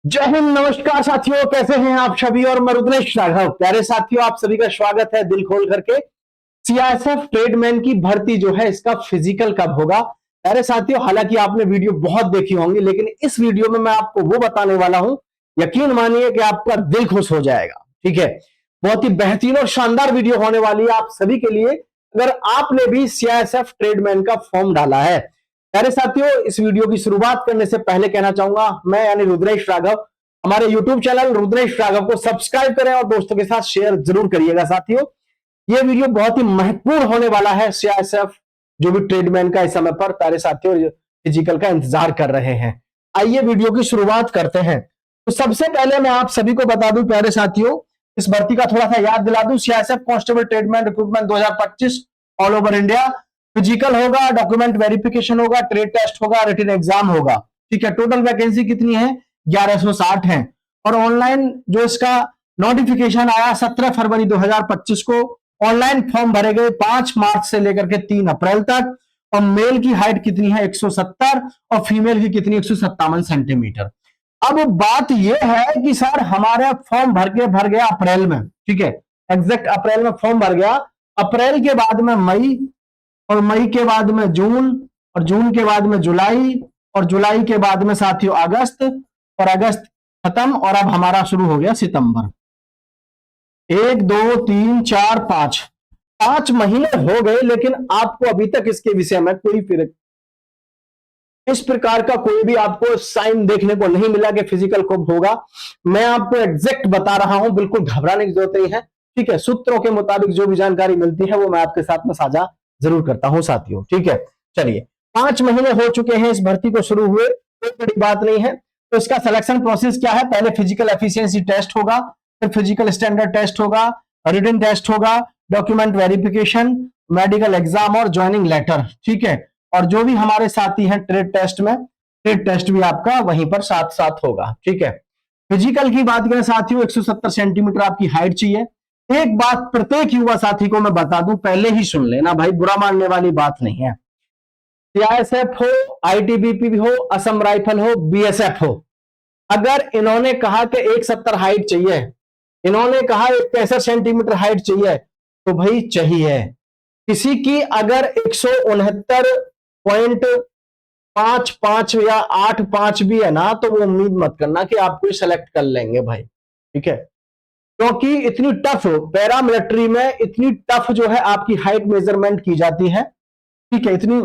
जय हिंद, नमस्कार साथियों, कैसे हैं आप सभी। और मैं रुद्रेश राघव। प्यारे साथियों, आप सभी का स्वागत है दिल खोल करके। सीआईएसएफ ट्रेडमैन की भर्ती जो है, इसका फिजिकल कब होगा। प्यारे साथियों, हालांकि आपने वीडियो बहुत देखी होंगी, लेकिन इस वीडियो में मैं आपको वो बताने वाला हूं, यकीन मानिए कि आपका दिल खुश हो जाएगा। ठीक है, बहुत ही बेहतरीन और शानदार वीडियो होने वाली है आप सभी के लिए, अगर आपने भी सीआईएसएफ ट्रेडमैन का फॉर्म डाला है। प्यारे साथियों, इस वीडियो की शुरुआत करने से पहले कहना चाहूंगा, मैं यानी रुद्रेश राघव, हमारे यूट्यूब चैनल रुद्रेश राघव को सब्सक्राइब करें और दोस्तों के साथ शेयर जरूर करिएगा। साथियों, ये वीडियो बहुत ही महत्वपूर्ण होने वाला है। सीआईएसएफ जो भी ट्रेडमैन का इस समय पर प्यारे साथियों फिजिकल का इंतजार कर रहे हैं। आइए वीडियो की शुरुआत करते हैं। तो सबसे पहले मैं आप सभी को बता दूं प्यारे साथियों, इस भर्ती का थोड़ा सा याद दिला दूं। CISF constable tradesman recruitment 2025 all over India. Physical होगा, डॉक्यूमेंट वेरिफिकेशन होगा, ट्रेड टेस्ट होगा, रिटन एग्जाम होगा। ठीक है, टोटल वैकेंसी कितनी है? 1160 है। और ऑनलाइन जो इसका नोटिफिकेशन आया 17 फरवरी 2025 को, ऑनलाइन फॉर्म भरे गए 5 मार्च से लेकर के 3 अप्रैल तक। और मेल की हाइट कितनी है? 170, और फीमेल की कितनी? 157 सेंटीमीटर। अब बात यह है कि सर हमारे फॉर्म भर गया अप्रैल में। ठीक है, एग्जैक्ट अप्रैल में फॉर्म भर गया। अप्रैल के बाद में मई, और मई के बाद में जून, और जून के बाद में जुलाई, और जुलाई के बाद में साथियों अगस्त, और अगस्त खत्म, और अब हमारा शुरू हो गया सितंबर। 1 2 3 4 5 5 महीने हो गए, लेकिन आपको अभी तक इसके विषय में कोई फिर इस प्रकार का कोई भी आपको साइन देखने को नहीं मिला कि फिजिकल कब होगा। मैं आपको एग्जैक्ट बता रहा हूं, बिल्कुल घबराने की जरूरत नहीं है। ठीक है, सूत्रों के मुताबिक जो भी जानकारी मिलती है वो मैं आपके साथ में साझा जरूर करता हूं साथियों। ठीक है, चलिए, 5 महीने हो चुके हैं इस भर्ती को शुरू हुए, कोई बड़ी बात नहीं है। तो इसका सिलेक्शन प्रोसेस क्या है? पहले फिजिकल एफिशिएंसी टेस्ट होगा, फिर फिजिकल स्टैंडर्ड टेस्ट होगा, रिटन टेस्ट होगा, डॉक्यूमेंट वेरिफिकेशन, मेडिकल एग्जाम और ज्वाइनिंग लेटर। ठीक है, और जो भी हमारे साथी हैं ट्रेड टेस्ट में, ट्रेड टेस्ट भी आपका वहीं पर साथ साथ होगा। ठीक है, फिजिकल की बात करें साथियों, 170 सेंटीमीटर आपकी हाइट चाहिए। एक बात प्रत्येक युवा साथी को मैं बता दूं, पहले ही सुन लेना भाई, बुरा मानने वाली बात नहीं है। सीआईएसएफ हो, आईटीबीपी हो, असम राइफल हो, बीएसएफ हो, अगर इन्होंने कहा कि 170 हाइट चाहिए, इन्होंने कहा 165 सेंटीमीटर हाइट चाहिए, तो भाई चाहिए। किसी की अगर 169.55 या 85 भी है ना, तो वो उम्मीद मत करना कि आपको सेलेक्ट कर लेंगे भाई। ठीक है, क्योंकि इतनी टफ पैरामिलिट्री में, इतनी टफ जो है आपकी हाइट मेजरमेंट की जाती है। ठीक है, इतनी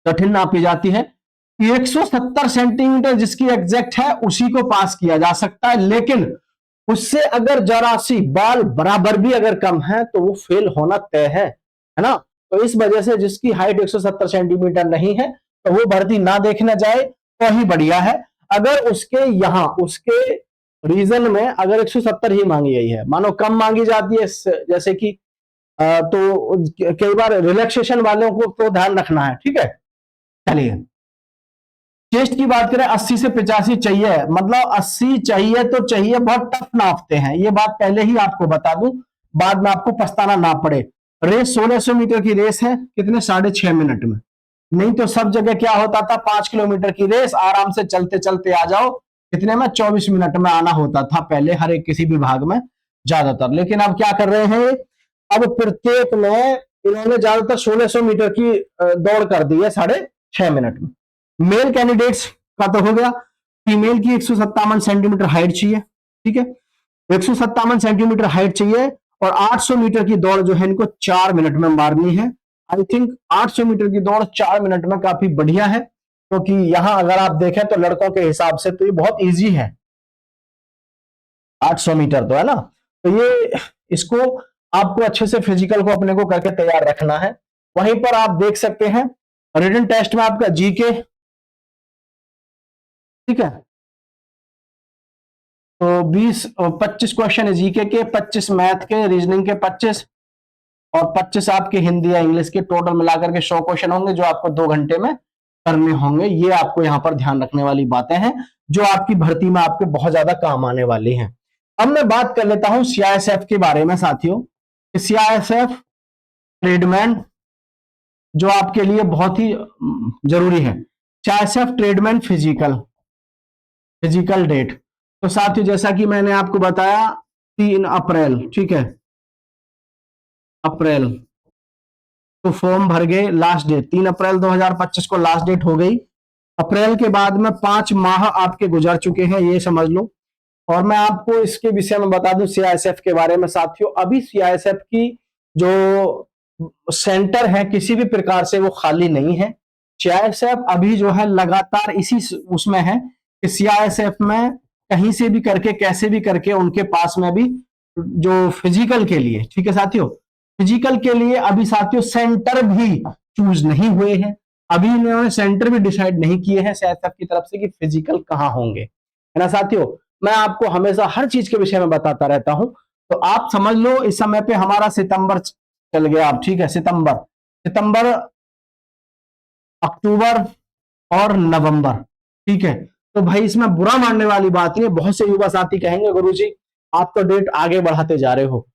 कठिन नापी जाती है। 170 सेंटीमीटर जिसकी एग्जैक्ट है उसी को पास किया जा सकता है, लेकिन उससे अगर जरा सी बाल बराबर भी अगर कम है तो वो फेल होना तय है ना। तो इस वजह से जिसकी हाइट 170 सेंटीमीटर नहीं है तो वो भर्ती ना देखने जाए तो ही बढ़िया है। अगर उसके यहां उसके रीजन में अगर 170 ही मांगी गई है, मानो कम मांगी जाती है, जैसे कि तो कई बार रिलैक्सेशन वालों को तो ध्यान रखना है। ठीक है, चलिए, चेस्ट की बात करें 80 से 85 चाहिए, मतलब 80 चाहिए तो चाहिए, बहुत टफ नापते हैं, ये बात पहले ही आपको बता दूं, बाद में आपको पछताना ना पड़े। रेस 1600 मीटर की रेस है, कितने? 6.5 मिनट में। नहीं तो सब जगह क्या होता था, 5 किलोमीटर की रेस आराम से चलते चलते आ जाओ, कितने में? 24 मिनट में आना होता था पहले हर एक किसी विभाग में ज्यादातर। लेकिन अब क्या कर रहे हैं, अब प्रत्येक में इन्होंने ज्यादातर 1600 मीटर की दौड़ कर दी है 6.5 मिनट में। मेल कैंडिडेट्स का तो हो गया। फीमेल की 157 सेंटीमीटर हाइट चाहिए। ठीक है, 157 सेंटीमीटर हाइट चाहिए, और 800 मीटर की दौड़ जो है इनको 4 मिनट में मारनी है। आई थिंक 800 मीटर की दौड़ 4 मिनट में काफी बढ़िया है, क्योंकि यहां अगर आप देखें तो लड़कों के हिसाब से तो ये बहुत इजी है, 800 मीटर तो है ना। तो ये इसको आपको अच्छे से फिजिकल को अपने को करके तैयार रखना है। वहीं पर आप देख सकते हैं रिटन टेस्ट में आपका जीके। ठीक है, तो 25 क्वेश्चन है जीके के, 25 मैथ के, रीजनिंग के 25, और 25 आपके हिंदी या इंग्लिश के। टोटल मिलाकर के 100 क्वेश्चन होंगे जो आपको 2 घंटे में करने होंगे। ये आपको यहां पर ध्यान रखने वाली बातें हैं जो आपकी भर्ती में आपके बहुत ज्यादा काम आने वाली हैं। अब मैं बात कर लेता हूं सीआईएसएफ के बारे में साथियों। सीआईएसएफ ट्रेडमैन जो आपके लिए बहुत ही जरूरी है। सीआईएसएफ ट्रेडमैन फिजिकल डेट तो साथियों जैसा कि मैंने आपको बताया 3 अप्रैल, ठीक है, अप्रैल तो फॉर्म भर गए, लास्ट डेट 3 अप्रैल 2025 को लास्ट डेट हो गई। अप्रैल के बाद में 5 माह आपके गुजर चुके हैं, ये समझ लो। और मैं आपको इसके विषय में बता दूं सीआईएसएफ के बारे में साथियों, अभी सीआईएसएफ की जो सेंटर है किसी भी प्रकार से वो खाली नहीं है। सीआईएसएफ अभी जो है लगातार इसी उसमें है कि सीआईएसएफ में कहीं से भी करके कैसे भी करके उनके पास में भी जो फिजिकल के लिए, ठीक है साथियों, फिजिकल के लिए अभी साथियों सेंटर भी चूज नहीं हुए हैं। अभी इन्होंने सेंटर भी डिसाइड नहीं किए हैं सीआईएसएफ की तरफ से कि फिजिकल कहां होंगे, है ना साथियों। मैं आपको हमेशा हर चीज के विषय में बताता रहता हूं, तो आप समझ लो इस समय पे हमारा सितंबर चल गया अब, ठीक है, सितंबर, अक्टूबर और नवंबर, ठीक है। तो भाई इसमें बुरा मानने वाली बात नहीं है, बहुत से युवा साथी कहेंगे गुरुजी आप तो डेट आगे बढ़ाते जा रहे हो।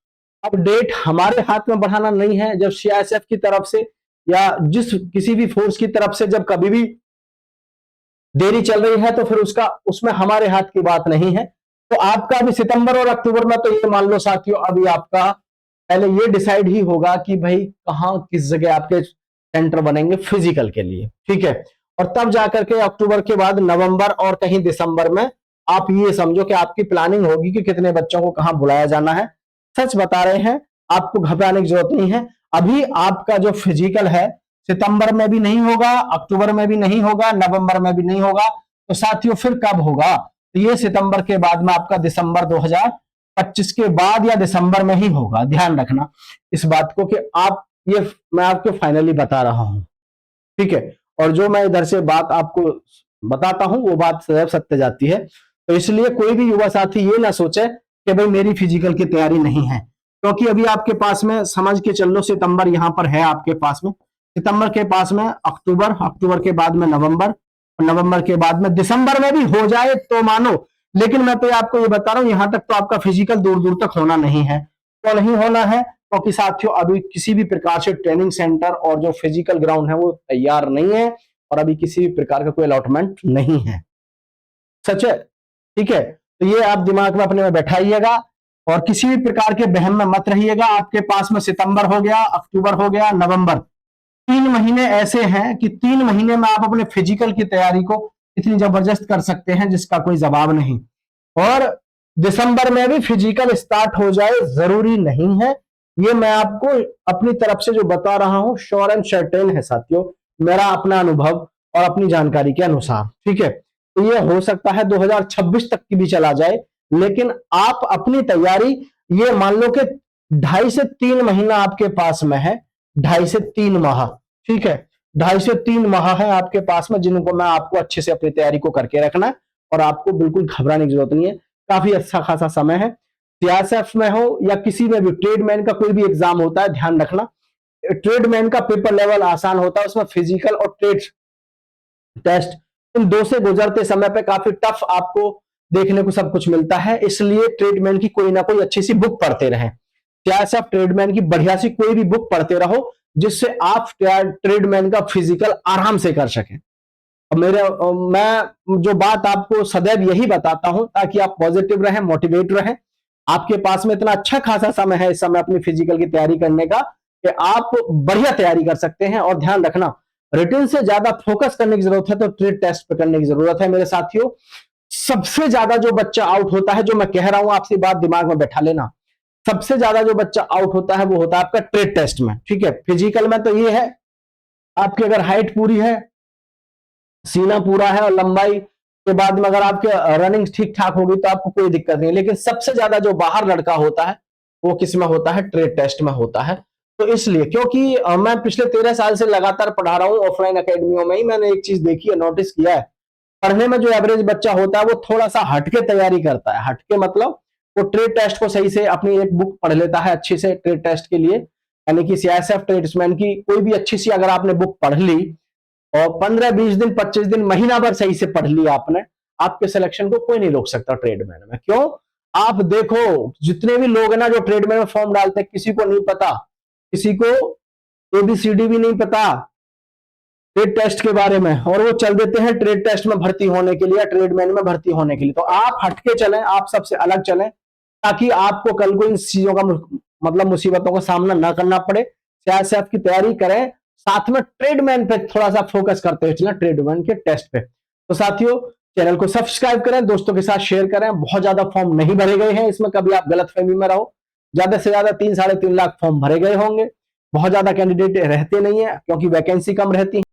अब डेट हमारे हाथ में बढ़ाना नहीं है, जब सीआईएसएफ की तरफ से या जिस किसी भी फोर्स की तरफ से जब कभी भी देरी चल रही है तो फिर उसका उसमें हमारे हाथ की बात नहीं है। तो आपका अभी सितंबर और अक्टूबर में तो ये मान लो साथियों अभी आपका पहले ये डिसाइड ही होगा कि भाई कहां किस जगह आपके सेंटर बनेंगे फिजिकल के लिए, ठीक है। और तब जाकर के अक्टूबर के बाद नवंबर और कहीं दिसंबर में आप ये समझो कि आपकी प्लानिंग होगी कि कितने बच्चों को कहां बुलाया जाना है। सच बता रहे हैं, आपको घबराने की जरूरत नहीं है। अभी आपका जो फिजिकल है सितंबर में भी नहीं होगा, अक्टूबर में भी नहीं होगा, नवंबर में भी नहीं होगा। तो साथियों फिर कब होगा? तो ये सितंबर के बाद में आपका दिसंबर 2025 के बाद या दिसंबर में ही होगा। ध्यान रखना इस बात को कि आप ये मैं आपको फाइनली बता रहा हूं, ठीक है। और जो मैं इधर से बात आपको बताता हूं वो बात सदैव सत्य जाती है। तो इसलिए कोई भी युवा साथी ये ना सोचे कि भाई मेरी फिजिकल की तैयारी नहीं है, क्योंकि अभी आपके पास में समझ के चल लो सितंबर यहां पर है आपके पास में, सितंबर के पास में अक्टूबर, अक्टूबर के बाद में नवंबर, और नवंबर के बाद में दिसंबर में भी हो जाए तो मानो। लेकिन मैं तो आपको ये बता रहा हूं यहां तक तो आपका फिजिकल दूर दूर तक होना नहीं है। तो नहीं होना है क्योंकि साथियों अभी किसी भी प्रकार से ट्रेनिंग सेंटर और जो फिजिकल ग्राउंड है वो तैयार नहीं है, और अभी किसी भी प्रकार का कोई अलॉटमेंट नहीं है। सच है, ठीक है। तो ये आप दिमाग में अपने में बैठाइएगा और किसी भी प्रकार के बहम में मत रहिएगा। आपके पास में सितंबर हो गया, अक्टूबर हो गया, नवंबर, 3 महीने ऐसे हैं कि 3 महीने में आप अपने फिजिकल की तैयारी को इतनी जबरदस्त कर सकते हैं जिसका कोई जवाब नहीं। और दिसंबर में भी फिजिकल स्टार्ट हो जाए जरूरी नहीं है। ये मैं आपको अपनी तरफ से जो बता रहा हूं श्योर एंड सर्टेन है साथियों, मेरा अपना अनुभव और अपनी जानकारी के अनुसार, ठीक है। तो ये हो सकता है 2026 तक की भी चला जाए, लेकिन आप अपनी तैयारी ये मान लो कि 2.5 से 3 महीना आपके पास में है, 2.5 से 3 माह, ठीक है, 2.5 से 3 माह है आपके पास में जिनको मैं आपको अच्छे से अपनी तैयारी को करके रखना है। और आपको बिल्कुल घबराने की जरूरत नहीं है, काफी अच्छा खासा समय है। सीआईएसएफ में हो या किसी में भी ट्रेडमैन का कोई भी एग्जाम होता है, ध्यान रखना ट्रेडमैन का पेपर लेवल आसान होता है, उसमें फिजिकल और ट्रेड टेस्ट इन दो से गुजरते समय पे काफी टफ आपको देखने को सब कुछ मिलता है। इसलिए ट्रेडमैन की कोई ना कोई अच्छी सी बुक पढ़ते रहें, चाहे आप ट्रेडमैन की बढ़िया सी कोई भी बुक पढ़ते रहो जिससे आप ट्रेडमैन का फिजिकल आराम से कर सकें। मैं जो बात आपको सदैव यही बताता हूं ताकि आप पॉजिटिव रहें, मोटिवेट रहें। आपके पास में इतना अच्छा खासा समय है इस समय अपनी फिजिकल की तैयारी करने का कि आप बढ़िया तैयारी कर सकते हैं। और ध्यान रखना रिटन से ज्यादा फोकस करने की जरूरत है तो ट्रेड टेस्ट पे करने की जरूरत है मेरे साथियों। सबसे ज्यादा जो बच्चा आउट होता है, जो मैं कह रहा हूं आपसे बात दिमाग में बैठा लेना, सबसे ज्यादा जो बच्चा आउट होता है वो होता है आपका ट्रेड टेस्ट में, ठीक है। फिजिकल में तो ये है आपकी अगर हाइट पूरी है, सीना पूरा है और लंबाई के बाद में अगर आपके रनिंग ठीक ठाक होगी तो आपको कोई दिक्कत नहीं। लेकिन सबसे ज्यादा जो बाहर लड़का होता है वो किस में होता है? ट्रेड टेस्ट में होता है। तो इसलिए क्योंकि मैं पिछले 13 साल से लगातार पढ़ा रहा हूं ऑफलाइन अकेडमियों में ही, मैंने एक चीज देखी है, नोटिस किया है, पढ़ने में जो एवरेज बच्चा होता है वो थोड़ा सा हटके तैयारी करता है। हटके मतलब वो ट्रेड टेस्ट को सही से अपनी एक बुक पढ़ लेता है अच्छी से ट्रेड टेस्ट के लिए, यानी कि सीआईएसएफ ट्रेड्समैन की कोई भी अच्छी सी अगर आपने बुक पढ़ ली और 15-20 दिन 25 दिन महीना भर सही से पढ़ लिया आपने, आपके सिलेक्शन को कोई नहीं रोक सकता ट्रेडमैन में। क्यों? आप देखो जितने भी लोग हैं ना जो ट्रेडमैन में फॉर्म डालते हैं, किसी को नहीं पता, किसी को एबीसीडी भी नहीं पता, ट्रेड टेस्ट के बारे में, और वो चल देते हैं ट्रेड टेस्ट में भर्ती होने के लिए, ट्रेडमैन में भर्ती होने के लिए। तो आप हटके चलें, आप सबसे अलग चलें, ताकि आपको कल को इन चीजों का मतलब मुसीबतों का सामना ना करना पड़े। सीआईएसएफ की तैयारी करें, साथ में ट्रेडमैन पे थोड़ा सा फोकस करते हुए चलें, ट्रेडमैन के टेस्ट पे। तो साथियों, चैनल को सब्सक्राइब करें, दोस्तों के साथ शेयर करें। बहुत ज्यादा फॉर्म नहीं भरे गए हैं इसमें, कभी आप गलतफहमी में रहो। ज्यादा से ज्यादा 3 साढ़े 3 लाख फॉर्म भरे गए होंगे। बहुत ज्यादा कैंडिडेट रहते नहीं है, क्योंकि वैकेंसी कम रहती है।